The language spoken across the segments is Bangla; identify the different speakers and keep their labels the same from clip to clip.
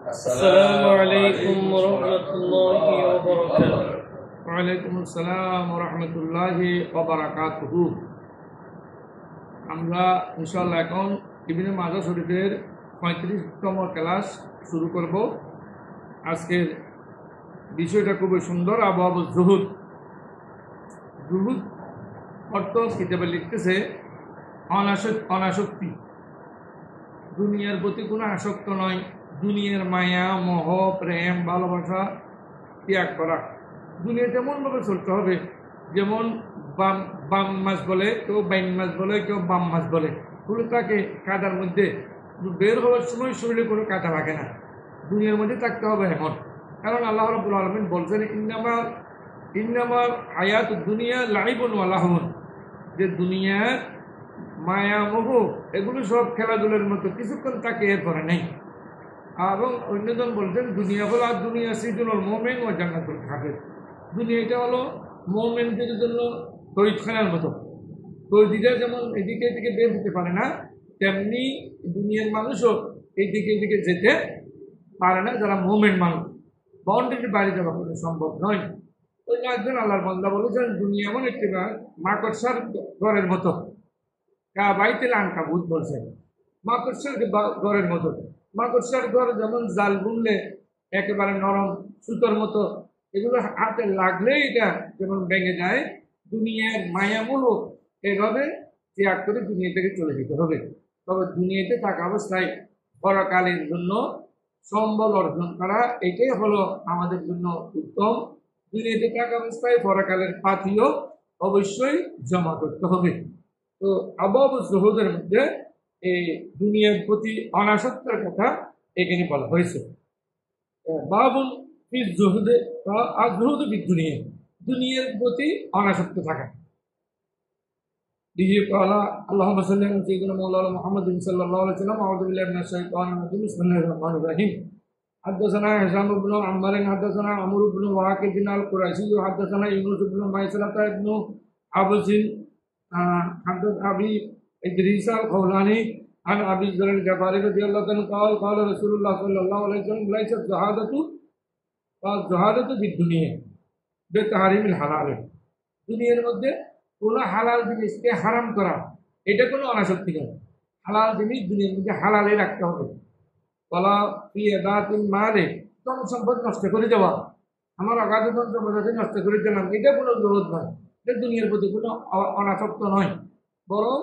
Speaker 1: السلام عليكم ورحمة الله وبركاته.
Speaker 2: ওয়ালাইকুম আসসালাম ওয়া রাহমাতুল্লাহি ওয়া বারাকাতুহু। আমরা ইনশাআল্লাহ এখন ইবনে মাজাহ শরীফের 35তম ক্লাস শুরু করব। আজকের বিষয়টা খুবই সুন্দর, আবহাওয়া জুহুদ। জুহুদ অর্থ কিতাবে লিখতেছে অনাসক্তি, দুনিয়ার প্রতি কোনো আসক্ত নয়, দুনিয়ার মায়া মোহ প্রেম ভালোবাসা ত্যাগ করা। দুনিয়া তেমনভাবে চলতে হবে যেমন বাম মাছ বলে, কেউ বাইন মাছ বলে, কেউ বাম মাছ বলে। পুরো তাকে কাদার মধ্যে বের হওয়ার সময় শরীরে কোনো কাদা লাগে না, দুনিয়ার মধ্যে থাকতে হবে এমন। কারণ আল্লাহ রাব্বুল আলামিন বলছেন ইন্নামার হায়াত দুনিয়া লাইবুন ওয়া লাহবুন, যে দুনিয়ার মায়া মোহ এগুলো সব খেলাধুলার মতো, কিছুক্ষণ তাকে এরপরে নেই। এবং অন্যজন বলছেন দুনিয়া হলো আর দুনিয়া সিজনুল মুমিন ও জান্নাতুল কাফির। দুনিয়াটা হলো মুমিনদের জন্য তৈদখানার মতো, তৈদিটা যেমন এদিকে এদিকে বের হতে পারে না, তেমনি দুনিয়ার মানুষও এইদিকে এদিকে যেতে পারে না। যারা মুমিন মানুষ, বাউন্ডারির বাইরে যাওয়া কোনো সম্ভব নয়। ওই একজন আল্লাহর বান্দা বলেছেন দুনিয়া এমন একটি মাকড়সার ঘরের মতো, বাইতেল আনকাবুত বলছেন, মাকড়সার ঘরের মতো। মাকড়সার ঘর যেমন জাল বুনলে একেবারে নরম সুতোর মতো, এগুলো হাতে লাগলেই এটা যেমন ভেঙে যায়, দুনিয়ার মায়ামূল এভাবে ত্যাগ করে দুনিয়া থেকে চলে যেতে হবে। তবে দুনিয়াতে থাকা অবস্থায় পরকালের জন্য সম্বল অর্জন করা, এটাই হলো আমাদের জন্য উত্তম। দুনিয়াতে থাকা অবস্থায় পরকালের পাতিও অবশ্যই জমা করতে হবে। তো আবহাওয়া জহুদের মধ্যে এই দুনিয়ার প্রতি অনাসক্তের কথা এখানে বলা হয়েছে। বাবুল ফিল জুহুদে আর জুহুদু ফিদ দুনিয়া, দুনিয়ার প্রতি অনাসক্ত থাকা। দিয়ে قال اللهم صل على سيدنا مولانا محمد صلى الله عليه وسلم اعوذ بالله من الشيطان الرجيم بسم الله الرحمن الرحيم حدثنا هشام بن عمار حدثنا عمرو بن واقد القرشي حدثنا يونس بن ميسرة بن عبس حدث ابي ادريس الخولاني عن ابي ذر الغفاري رضي الله عنه قال قال رسول الله صلى الله عليه وسلم ليست الزهادة في الدنيا بتحريم الحلال। দুনিয়ার মধ্যে কোনো হালাল জিনিসকে হারাম করা, এটা কোনো অনাসক্তি নয়। হালাল জিনিস দুনিয়ার মধ্যে হালালে রাখতে হবে। বলা মারে ধন সম্পদ নষ্ট করে দেওয়া, আমার অগাধ ধন সম্পদ আছে নষ্ট করে দিলাম, এটা কোনো জরুরত নয়, এটা দুনিয়ার প্রতি কোনো অনাসক্ত নয়, বরং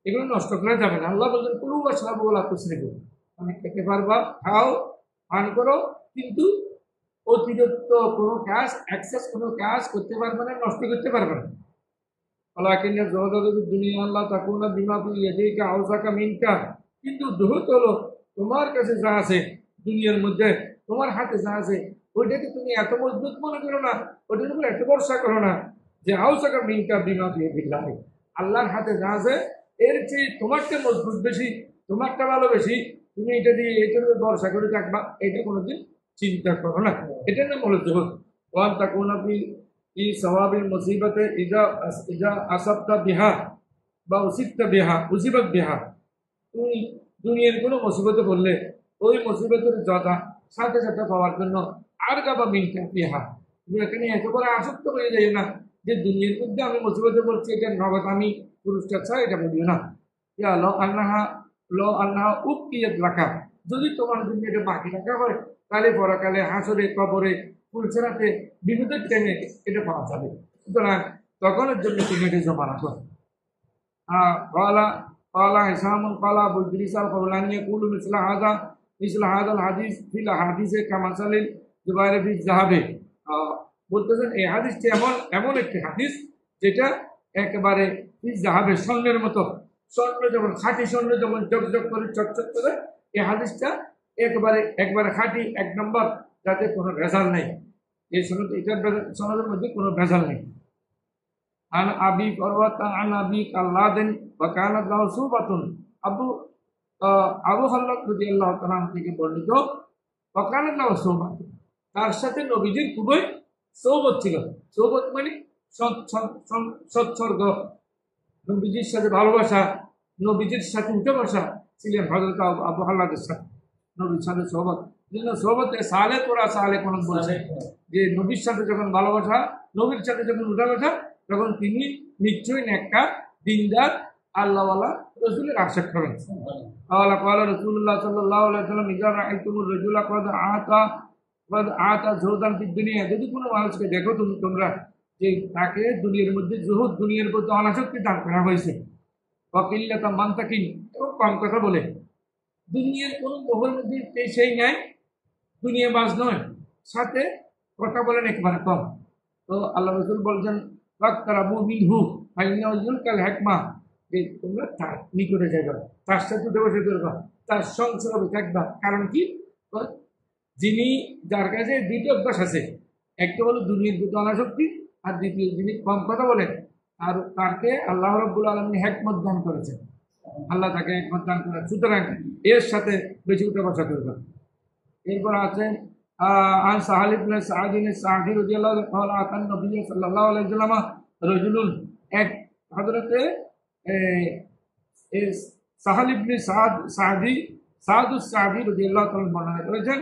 Speaker 2: এগুলো নষ্ট করা যাবে না। আল্লাহ বলছেন কুলু ওয়াশরাবু ওয়া লা তুসরিফু, মানে খেতে পারবা, খাও, পান করো, কিন্তু অতিরিক্ত কোনো কাজ, এক্সেস কোনো কাজ করতে পারবে না, নষ্ট করতে পারবে না। কিন্তু জুহুদ হলো তোমার কাছে যা আছে দুনিয়ার মধ্যে, তোমার হাতে যা আছে ওইটাকে তুমি এত মজবুত মনে করো না, ওইটার উপর এত ভরসা করো না যে আউসাকা মিনকা বিমা বিয়াদিল্লাহ, আল্লাহর হাতে যা আছে এর চেয়ে তোমারটা মজবুত বেশি, তোমারটা ভালো বেশি, তুমি এটা দিয়ে এটার উপর ভরসা করে থাকবা, এটা কোনোদিন চিন্তা করো না। এটার নাম হলো জুহুদ। ওয়ান তাকুনা ফি সওয়াবিল মুসিবাতে ইজা আসাবতা বিহা বা উসিবতা বিহা উসিবাত বিহা, তুমি দুনিয়ার কোনো মুসিবতে পড়লে ওই মুসিবতের যথা সাথে সাথে পাওয়ার জন্য আর গাবা মিনকা বিহা, তুমি এখানে একেবারে আসক্ত হয়ে যাই না যে দুনিয়ার মধ্যে আমি মুসিবতে পড়ছি, এটা নগদ আমি পুরস্কার ছাড়া এটা বলিও না। ল আল্লাহ উকিয়াত রাখা, যদি তোমার জন্য এটা বাকি রাখা হয় তাহলে পরকালে হাসরে কবরে পুলসেরাতে বিপদের টাইমে এটা পাওয়া যাবে। সুতরাং তখনের জন্য তুমি এটা জমা রাখো। قال هشام قال ابو ادريس الخولاني يقول مثل هذا الحديث في الاحاديث كمثل الجبار في الذهب, বলতেছেন এই হাদিসটি এমন একটি হাদিস যেটা একেবারে জাহাবের স্বর্ণের মতো, স্বর্ণ যেমন খাঁটি স্বর্ণ যেমন জগজগ করে চকচক করে, এই হাদিসটা একবারে খাঁটি, এক নম্বর, যাতে কোনো ভেজাল নেই। এই সনদ, এটার সনদের মধ্যে কোনো ভেজাল নেই। আন আবি ফরওয়াতা আন আবি কাল্লাদিন ওয়া কানাত লাহু সুবাতুন, আবু হাল্লাদ রাদিয়াল্লাহু তাআলা থেকে বর্ণিত, ওয়া কানাত লাহু সুবাতুন, তার সাথে নবীজির খুবই সৌবত ছিল। সৌবত মানে সৎসর্গ, নবীজির সাথে ভালোবাসা, নবীজির সাথে উঠে বসা ছিলেন হযরত আবু হাল্লাদের সাথে, নবীর সাথে সহবত। জন্য সোহবতে সালে তোরা সালে কোন বলছে যে নবীর সাথে যখন ভালোবাসা, নবীর সাথে যখন উঠা বসা, তখন তিনি নিশ্চয়ই নেককার, দিনদার, আল্লাহওয়ালা রসুলের আশা করেন। قال قال رسول الله صلى الله عليه وسلم اذا رايتم الرجل قد اعطى زهدا في الدنيا, যদি কোনো মানুষকে দেখো তোমরা যে তাকে দুনিয়ার মধ্যে জুহুদ, দুনিয়ার প্রতি অনাসক্তি দান করা হয়েছে, ওয়াকিল্লাতা মানতাকিন, এবং কম কথা বলে, দুনিয়ার কোনো মোহর মধ্যে সেই নাই, দুনিয়া বাজ নয়, সাথে কথা বলেন একেবারে কম। তো আল্লাহ রসুল বলছেন ওয়াক্তারাবু মিনহু ফাইন্নাহু ইউলকাল হিকমা, যে তোমরা তার নিকটে যাবে, তার সাথে উঠে বসে করবা, তার সংসর্গে থাকবা। কারণ কি, যিনি যার কাছে দুইটা অভ্যাস আছে, একটা হলো দুনিয়ার প্রতি অনাসক্তি, আর দ্বিতীয় যিনি কম কথা বলেন, আর তাকে আল্লাহ রাব্বুল আলামিন হিকমত দান করেছেন, আল্লাহ তাকে হিকমত দান করেন। সুতরাং এর সাথে বেশি উঠে বসা করবা। এরপর আছে আন সাহাল ইবনে সাদ সাদি রাদিয়াল্লাহু তাআলা আন নবী সাল্লাল্লাহু আলাইহি ওয়াসাল্লাম রাজুলুন, এক হযরতে সাহাল ইবনে সাদি রাদিয়াল্লাহু তাআলা বর্ণনা করেছেন,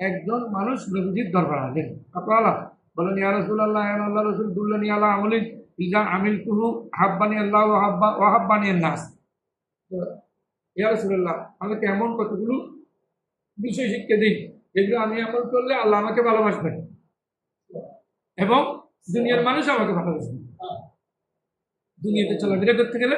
Speaker 2: একজন মানুষ নবীজির দরবারে আসেন। আপনারা বলেন ইয়া রাসূলুল্লাহ, ইয়া আল্লাহর রাসূল, দুল্লানি আলা আমলিন ইজা আমিলতুহু হাব্বানি আল্লাহ ওয়া হাব্বানি আন-নাস। ইয়া রাসূলুল্লাহ, আমাকে এমন কতগুলো বিষয় শিক্ষা দিন যেগুলো আমি আমল করলে আল্লাহ আমাকে ভালোবাসবেন এবং দুনিয়ার মানুষ আমাকে ভালোবাসবেন। দুনিয়াতে চলাফেরা করতে গেলে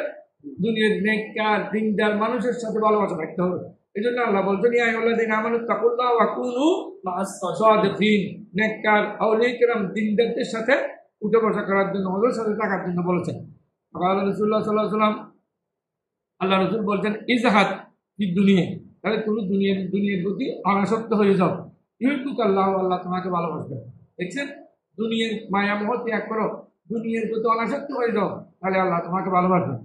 Speaker 2: দুনিয়ার নেককার, দিনদার মানুষের সাথে ভালোবাসা থাকতে হবে। এই জন্য আল্লাহ বলছেন ইয়া আইয়ুহাল্লাযীনা আমানু তাকুল্লাহা ওয়া কুনু মা'আস সাদিকিন, নেককার আউলিয়া কিরাম, দিনদারদের সাথে উঠে বসা করার জন্য, ওদের সাথে থাকার জন্য বলেছেন। আল্লাহ রাসূলুল্লাহ সাল্লাল্লাহু আলাইহি ওয়াসাল্লাম, আল্লাহ রাসূল বলছেন ইজহাদ ফি দুনিয়া, তাহলে তুমি দুনিয়ার প্রতি অনাসক্ত হয়ে যাও, ইউহিব্বুকাল্লাহ, আল্লাহ তোমাকে ভালোবাসবেন। দেখছেন, দুনিয়ার মায়া মোহ ত্যাগ করো, দুনিয়ার প্রতি অনাসক্ত হয়ে যাও, তাহলে আল্লাহ তোমাকে ভালোবাসবেন।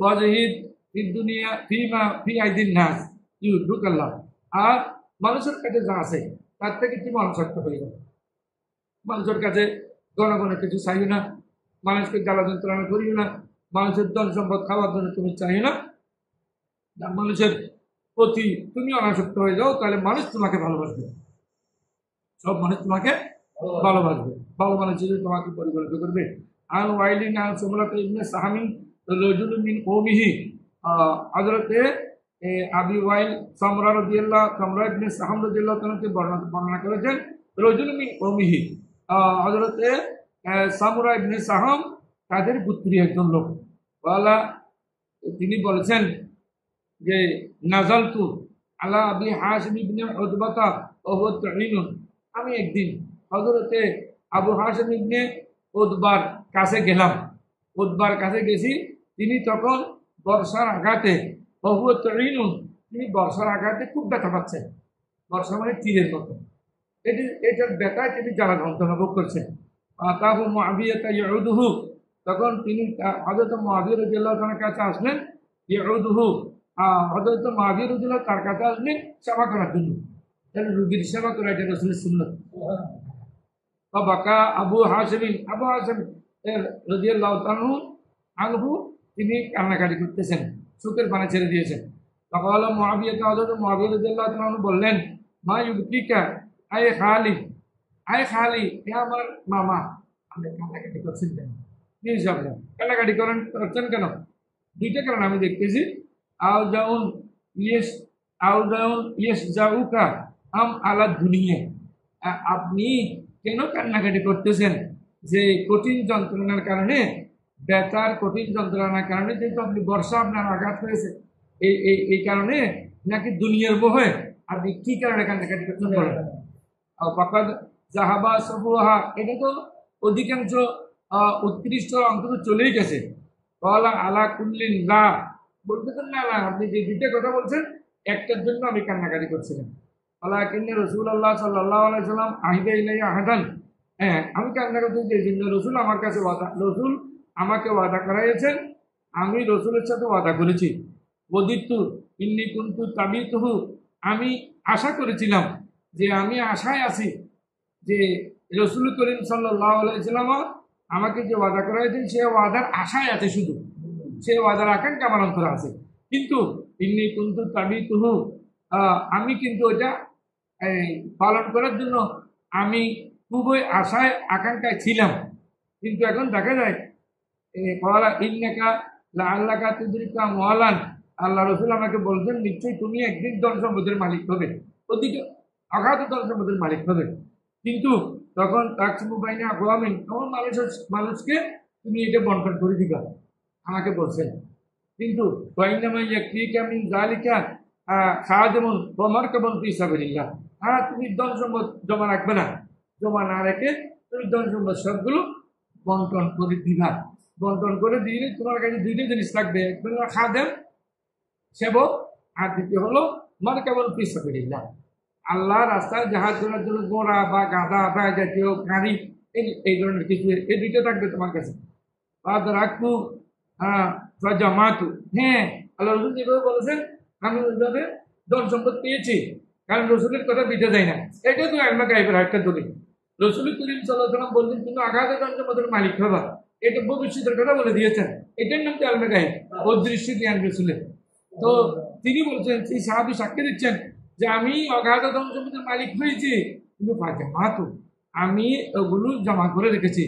Speaker 2: ওয়াজহিদ ফি দুনিয়া ফিমা ফি আইদিন নাস ইউহিব্বুকাল্লাহ, আর মানুষের কাছে যা আছে তার থেকে তুমি অনাসক্ত হয়ে যাও। মানুষের কাছে গণগণে কিছু চাইও না, মানুষকে জ্বালা যন্ত্রণা করিও না, মানুষের ধন সম্পদ খাওয়ার জন্য তুমি চাইও না, মানুষের প্রতি তুমি অনাসক্ত হয়ে যাও, তাহলে মানুষ তোমাকে ভালোবাসবে, সব মানুষ তোমাকে ভালোবাসবে, ভালো মানুষ যদি তোমাকে পরিগণিত করবে। আন ওয়াইলিন আন সুমরাত ইবনে সাহামিন রাজুলুন মিন কওমিহি, হযরতে আবি ওয়াইল সামরা ইবনে সাহাম রাদিয়াল্লাহু তাআলাকে বর্ণনা করেছেন, রাজুলুন মিন কওমিহি, হযরতে সামরা ইবনে সাহাম তাদের গোত্রীয় একজন লোক। ওয়ালা, তিনি বলেছেন যে নাজালতু আলা আবি হাশিম ইবনে উতবাতা ওয়া হুয়া তাঈনুন, আমি একদিন হযরতে আবু হাশিম ইবনে উতবার কাছে গেলাম, উতবার কাছে গেছি, তিনি তখন বর্ষার আঘাতে, ওয়া হুয়া তাঈনুন, তিনি বর্ষার আঘাতে খুব ব্যথা পাচ্ছেন, বর্ষা মানে তীরের মতো, এটার ব্যথায় তিনি জ্বালা যন্ত্রণা ভোগ করছেন। তাহু মুআবিয়া ইয়াউদুহু, তখন তিনি হযরত মুআবিয়া রাদিয়াল্লাহু তাআলার কাছে আসলেন, ইয়াউদুহু, হযরত মুআবিয়া রাদিয়াল্লাহু তার কাছে আসলেন সেবা করার জন্য, তাহলে রোগীর সেবা করা এটা রাসূলের সুন্নাত। বাকা আবু হাশিম রাদিয়াল্লাহু তাআলা আনহু, তিনি কান্নাকাটি করতেছেন, চোখের পানি ছেড়ে দিয়েছেন। তখন মুআবিয়া, হযরত মুআবিয়া রাদিয়াল্লাহু তাআলা বললেন, মা ইউবকিকা আয় খালি, আয় খালি, হে আমার মামা, আপনি কান্নাকাটি করছেন কেন? কি হিসাব না কান্নাকাটি করছেন কেন? দুইটা কারণ আমি দেখতেছি। আউজাউন ইয়েস জাউকা আম আলা দুনিয়া, আপনি কেন কান্নাকাটি করতেছেন? যে কঠিন যন্ত্রণার কারণে, ব্যথার কঠিন যন্ত্রণার কারণে, যেহেতু আপনি বর্ষা আপনার আঘাত হয়েছে, এই কারণে, নাকি দুনিয়ার মোহে? আপনি কি কারণে কান্নাকাটি করছেন বলেন? জাহাবা সবুহা, এটা তো অধিকাংশ উৎকৃষ্ট অংশ চলেই গেছে। আলা কুল্লিন লা, বলতেছেন না, আপনি যে দুইটা কথা বলছেন একটার জন্য আমি কান্নাকাটি করছিলাম। আল্লাহ কিন্তু রাসূলুল্লাহ সাল্লাল্লাহু আলাইহি ওয়াসাল্লাম আহিদা ইলাইয়া আহাদান, হ্যাঁ আমি কান্না করতে এই জন্য, রসুল আমার কাছে রসুল আমাকে ওয়াদা করাইয়েছেন, আমি রসুলের সাথে ওয়াদা করেছি। বদিতু ইন্নী কুনতু তাবিতুহু, আমি আশা করেছিলাম, যে আমি আশায় আছি যে রসুল করিম সাল্লাল্লাহু আলাইহি ওয়াসাল্লাম আমাকে যে ওয়াদা করাইছেন সে ওয়াদার আশায় আছে, শুধু সে ওয়াদার আকাঙ্ক্ষা আমার অন্তরে আছে, কিন্তু ইন্নী কুনতু তাবিতুহু, আমি কিন্তু ওটা পালন করার জন্য আমি খুবই আশায় আকাঙ্ক্ষায় ছিলাম, কিন্তু এখন দেখা যায় কলা ইন্নাকা লাআল্লাকা তুদরিকা আমওয়ালান, আল্লাহ রসুল আমাকে বলছেন নিশ্চয়ই তুমি একদিন ধন সম্পদের মালিক হবে, ওদিকে অগাধ ধন সম্পদের মালিক হবে। কিন্তু তখন তাকসিমু বাইনা আকওয়ামিন, তখন মানুষকে তুমি এটা বন্টন করে দিবা আমাকে বলছেন। কিন্তু ওয়াইন্নামা ইয়াকফিকা মিন যালিকা খাদিমুন ওয়া মারকাবুন ফি সাবিলিল্লাহ, তুমি ধন সম্পদ জমা রাখবে না, জমা না রেখে তুমি ধন সম্পদ সবগুলো বন্টন করে দিবা। বন্টন করে দিলে তোমার কাছে দুইটা জিনিস থাকবে, এক হলো খাদেম সেবক, আর দ্বিতীয় হলো মারকাবুন ফি সাবিলিল্লাহ, আল্লাহ রাস্তায় জাহাজ করার জন্য ঘোড়া বা গাধা বা জাতীয় গাড়ি, এই ধরনের কিছু, এই দুইটা থাকবে তোমার কাছে। রাখু জামাতু, হ্যাঁ আল্লাহ রসুল যেভাবে বলেছেন আমি ওইভাবে ধন সম্পদ পেয়েছি, কারণ রসুলের কথা বিতে যায় না। এটা তো আলমা গায়েবের একটা দলিল। রসুল করিম সাল্লাল্লাহু আলাইহি ওয়াসাল্লাম বললেন তুমি আগাধ ধন সম্পদের মালিক হবা, এটা ভবিষ্যতের কথা বলে দিয়েছেন, এটার নাম তো আলমা গায়েব, অদৃশ্য জ্ঞান রসুলের। তো তিনি বলছেন, সেই সাহাবী সাক্ষ্য দিচ্ছেন যে আমি অগাধ ধন সম্পদের মালিক হয়েছি, কিন্তু মাহাতু আমি ওগুলো জমা করে রেখেছি,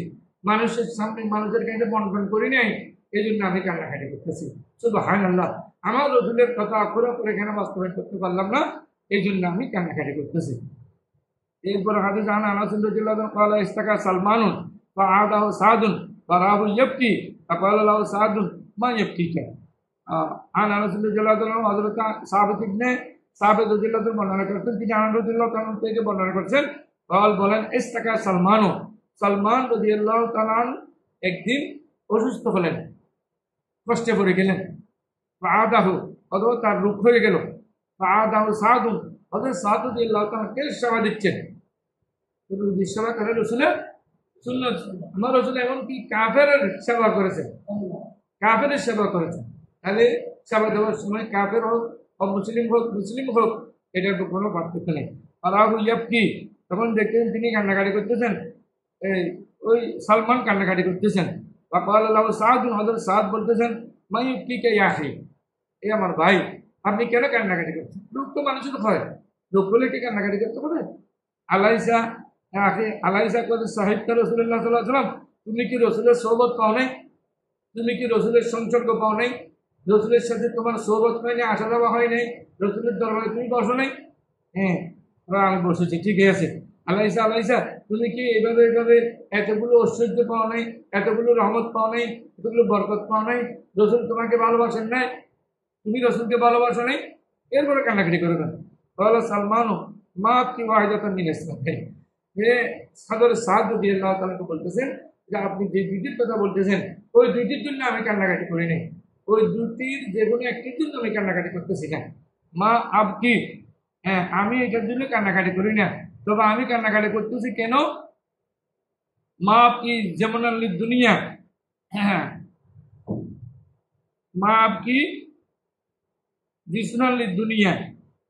Speaker 2: মানুষের সামনে মানুষের কাছে বন্টন করি নাই, এই জন্য আমি কান্নাকাটি করতেছি। সুবহানাল্লাহ, আমার রসুলের কথা অক্ষরে করে এখানে বাস্তবায়ন করতে পারলাম না, এই জন্য আমি কান্নাকাটি করতেছি। এরপর হাদিস আন আনাস রাদিয়াল্লাহু আনহু ক্বালা ইস্তাকা সালমানুন ফাআদাহু সাদুন ফারাহু ইয়াবকি ফাকালা লাহু সাদুন মা ইয়াবকিকা। আন আনাস রাদিয়াল্লাহু আনহু হযরত সাহাবী ইবনে সাহাবী রাদিয়াল্লাহু আনহু বর্ণনা করছেন, তিনি আনাস রাদিয়াল্লাহু আনহু থেকে বর্ণনা করছেন, বলেন ইস্তাকা সালমানু, সালমান রাদিয়াল্লাহু তাআলা একদিন অসুস্থ হলেন, কষ্টে পড়ে গেলেন, ফাআদাহু, অথবা তার রোগ হয়ে গেল, ফাআদাহু সাদুন, হযরত সাদ রাদিয়াল্লাহু তাআলাকে সেবা দিচ্ছেন। সেবা করে রসুলের সুন্নাত। আমার রসুল এমনকি কাফেরের সেবা করেছেন, কাফেরের সেবা করেছেন। তাহলে সেবা দেওয়ার সময় কাফের হোক অমুসলিম হোক মুসলিম হোক, এটার কোনো পার্থক্য নেই। ফারাহু ইয়াবকি, তখন দেখতেন তিনি কান্নাকাটি করতেছেন, ওই সালমান কান্নাকাটি করতেছেন। ফাকালা লাহু সাদুন, হযরত সাদ বলতেছেন মা ইয়াবকিকা ইয়া আখি, এ আমার ভাই আপনি কেন কান্নাকাটি করছেন? দুঃখ তো মানুষের হয়, দুঃখ হলে কি কান্নাকাটি করতে হবে? আলাইসা আলাইসা করে সাহিত্য রসুল্লাহ সাল্লাল্লাহু আলাইহি ওয়াসাল্লাম, তুমি কি রসুলের সোহবত পাও নাই? তুমি কি রসুলের সংসর্গ পাও নাই? রসুলের সাথে তোমার সোহবত হয়নি, আসা যাওয়া হয় নাই, রসুলের দরবারে তুমি বসো নাই? হ্যাঁ আমি বসেছি, ঠিক আছে। আলাইসা তুমি কি এভাবে এতগুলো ঐশ্বর্য পাও নাই, এতগুলো রহমত পাও নাই, এতগুলো বরকত পাও নাই? রসুল তোমাকে ভালোবাসেন নাই, তুমি রসুলকে ভালোবাসো নাই, এরপরে কান্নাকাটি করে দেন। তাহলে সালমানও মা কি ওয়াহিদাতান মিন ইসলাম, সাদর সাদ রাদিয়াল্লাহু তাআলাকে বলতেছেন যে আপনি যে দুইটির কথা বলতেছেন ওই দুইটির জন্য আমি কান্নাকাটি করি নাই, ওই দুটির যে কোনো একটির জন্য আমি কান্নাকাটি করতেছি না। মা আব কি, হ্যাঁ আমি এটার জন্য কান্নাকাটি করি না, তবে আমি কান্নাকাটি করতেছি কেন? মা আব কি যেমন আল্লি দুনিয়া, হ্যাঁ মা আব কি জিসনাল্লি দুনিয়া,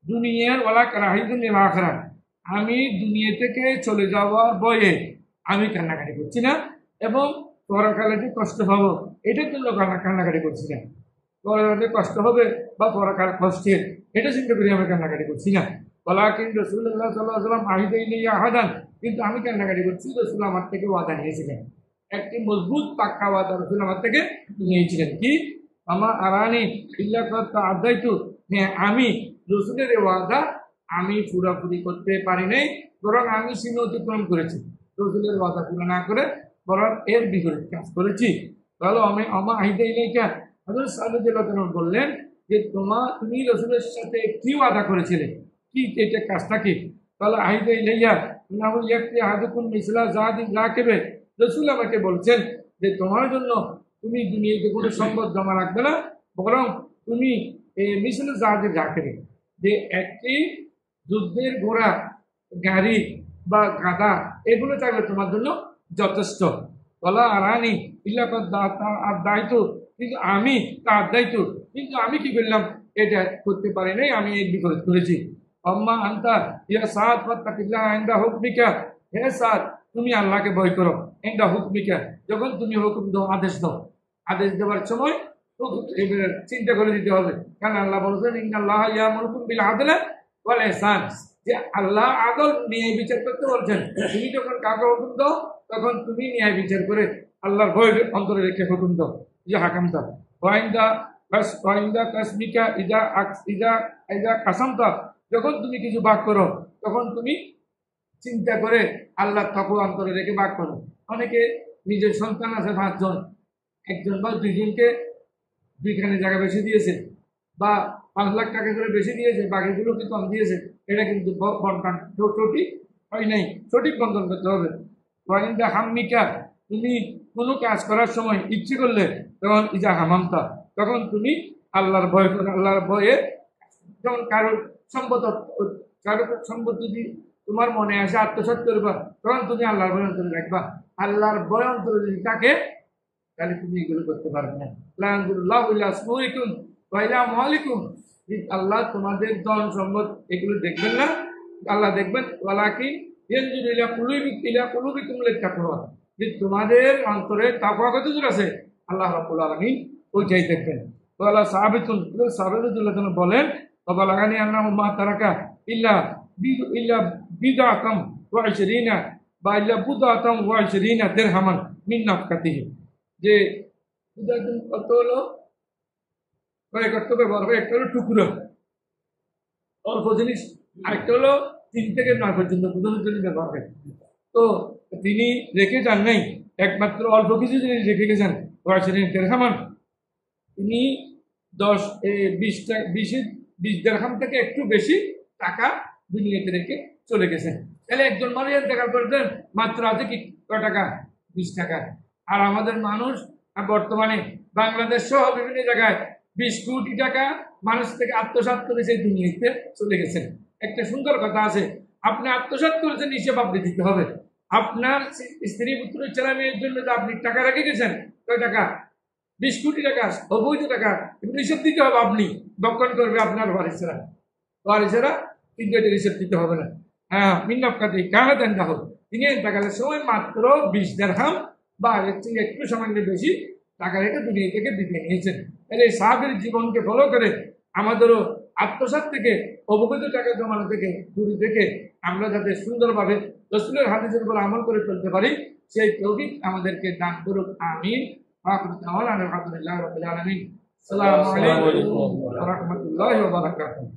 Speaker 2: দুনিয়ার ওয়ালা কারাহিদুন লিল আখিরাহ, আমি দুনিয়া থেকে চলে যাওয়ার ভয়ে আমি কান্নাকাটি করছি না, এবং পরকালে যে কষ্ট পাবো এটার জন্য কান্নাকাটি করছি না। পরকালে কষ্ট হবে বা পরকাল কষ্টের, এটা চিন্তা করি আমি কান্নাকাটি করছি না। ওয়ালাকিন রাসূলুল্লাহ সাল্লাল্লাহু আলাইহি ওয়াসাল্লাম আহিদা ইলাইয়া আহাদান, কিন্তু আমি কান্নাকাটি করছি রসুল আমার থেকে ওয়াদা নিয়েছিলেন, একটি মজবুত পাক্কা ওয়াদা রসুল আমার থেকে নিয়েছিলেন। কি? আমা আরানি ইল্লা কাদ আদাইতু, হ্যাঁ আমি রসুলের ওয়াদা আমি পুরাপুরি করতে পারি নাই, বরং আমি সীমা অতিক্রম করেছি, রসুলের ওয়াদা পুরো না করে বরং এর বিপরীত কাজ করেছি। তাহলে আমি আমা আহিদা ইলাইকা, হযরত সাদ রাদিয়াল্লাহু আনহু বললেন যে তুমি রসুলের সাথে কি ওয়াদা করেছিলে, কি এটা কাজটা কি? তাহলে আহিদা ইলাইয়া ইন্নাহু ইয়াকফি আহাদুকুম মিসলা যাদিন রাকিবে, রসুল আমাকে বলছেন যে তোমার জন্য তুমি দুনিয়াতে কোনো সম্পদ জমা রাখবে না, বরং তুমি মিসলা যাদিন রাকিবে, যে একটি যুদ্ধের ঘোড়া গাড়ি বা গাদা এগুলো থাকবে তোমার জন্য যথেষ্ট। বলা আরানি ইল্লা আর দায়িত্ব, কিন্তু আমি তার দায়িত্ব, কিন্তু আমি কি করলাম এটা করতে পারি নাই, আমি এর বিপরীত করেছি। আম্মা আনতা ইয়া সাদ ফাত্তাকিল্লাহ ইনদা হুকমিকা, হে সাদ তুমি আল্লাহকে ভয় করো, ইনদা হুকমিকা, যখন তুমি হুকুম দাও, আদেশ দাও, আদেশ দেওয়ার সময় চিন্তা করে দিতে হবে, কারণ আল্লাহ বলেছেন ইন্নাল্লাহা ইয়ামুরুকুম বিল আদলি ওয়াল ইহসান, যে আল্লাহ আদল ন্যায় বিচার করতে বলছেন। তুমি যখন কাউকে হুকুম দাও তখন তুমি ন্যায় বিচার করে আল্লাহর ভয় অন্তরে রেখে হুকুম দাও, যে হাকামতা ওয়াইন্দা কাসমিকা ইদা কাসামতা, যখন তুমি কিছু ভাগ করো তখন তুমি চিন্তা করে আল্লাহর তাকওয়া অন্তরে রেখে ভাগ করো। অনেকে নিজের সন্তান আছে 5 জন, একজন বা 2 জনকে 2খানে জায়গা বেশি দিয়েছে বা 5 লাখ টাকা করে বেশি দিয়েছে, বাকিগুলোকে কম দিয়েছে, এটা কিন্তু বন্টন সঠিক হয় নাই, সঠিক বন্টন করতে হবে। ওয়াইন্দা হাম্মিকা, তুমি কোনো কাজ করার সময় ইচ্ছে করলে তখন ইজা হামামতা, তখন তুমি আল্লাহর ভয় করে, আল্লাহর ভয়ে, যেমন কারোর সম্পদ যদি তোমার মনে আসে আত্মসাৎ করবা, তখন তুমি আল্লাহর ভয় অন্তরে রাখবা। আল্লাহর ভয় অন্তরে যদি থাকে তাহলে তুমি এগুলো করতে পারবে না। আল্লাহ তোমাদের ধন সম্পদ এগুলো দেখবেন না, আল্লাহ দেখবেন যে তোমাদের অন্তরে তাকওয়া কতদূর আছে আল্লাহ রাব্বুল আলামিন ওইটাই দেখবেন। ওয়ালা সাহাবিতুল্লাহ বলেন বাবালাগানি আন্না মা তারাকা ইল্লা বিদআতাম ওয়া 20 বা ইল্লা বুদআতাম ওয়া 20 দিরহামান মিন নাফকাতিহি, যে বুদআতুন কত হলো, কয়েক অর্থ ব্যবহার হবে। একটা হলো টুকরো, অল্প জিনিস, আরেকটা হলো 3 থেকে 9 পর্যন্ত বুঝানোর জন্য ব্যবহার হয়। তো তিনি রেখে যান নাই, একমাত্র অল্প কিছু জিনিস রেখে গেছেন। দিরহামান, তিনি 20 দিরহাম থেকে একটু বেশি টাকা দুনিয়াতে রেখে চলে গেছেন। তাহলে একজন মানুষ দেখা করতেন মাত্র আছে কি কয় টাকা, 20 টাকা। আর আমাদের মানুষ বর্তমানে বাংলাদেশ সহ বিভিন্ন জায়গায় 20 কোটি টাকা মানুষ থেকে আত্মসাৎ করে সেই দুনিয়াতে চলে গেছেন। একটা সুন্দর কথা আছে, আপনি আত্মসাৎ করেছেন হিসেব আপনি দিতে হবে। আপনার স্ত্রী পুত্র ছেলে মেয়ের জন্য যে আপনি টাকা রেখে গেছেন কয় টাকা, 20 কোটি টাকা, অবৈধ টাকা, এগুলো হিসেব দিতে হবে। আপনি দক্ষণ করবে আপনার বারিশেরা, কিন্তু এটা হিসেব দিতে হবে না। হ্যাঁ, মিন্নকাতে কানা দেন দেখো, তিনি টাকার সময় মাত্র 20 দিরহাম বা এর থেকে একটু সামান্য বেশি টাকা রেখে দুনিয়া থেকে বিদায় নিয়েছেন। তাহলে এই সাহাবের জীবনকে ফলো করে আমাদেরও আত্মসাৎ থেকে, অবৈধ টাকা জমানো থেকে, দূরে থেকে আমরা যাতে সুন্দরভাবে রাসূলের হাদিসের উপর আমল করে চলতে পারি, সেই তৌফিক আমাদেরকে দান করুক। আমিন। আলহামদুলিল্লাহ রাব্বিল আলামিন। আসসালামু আলাইকুম ওয়া রাহমাতুল্লাহি ওয়া বারাকাতুহু।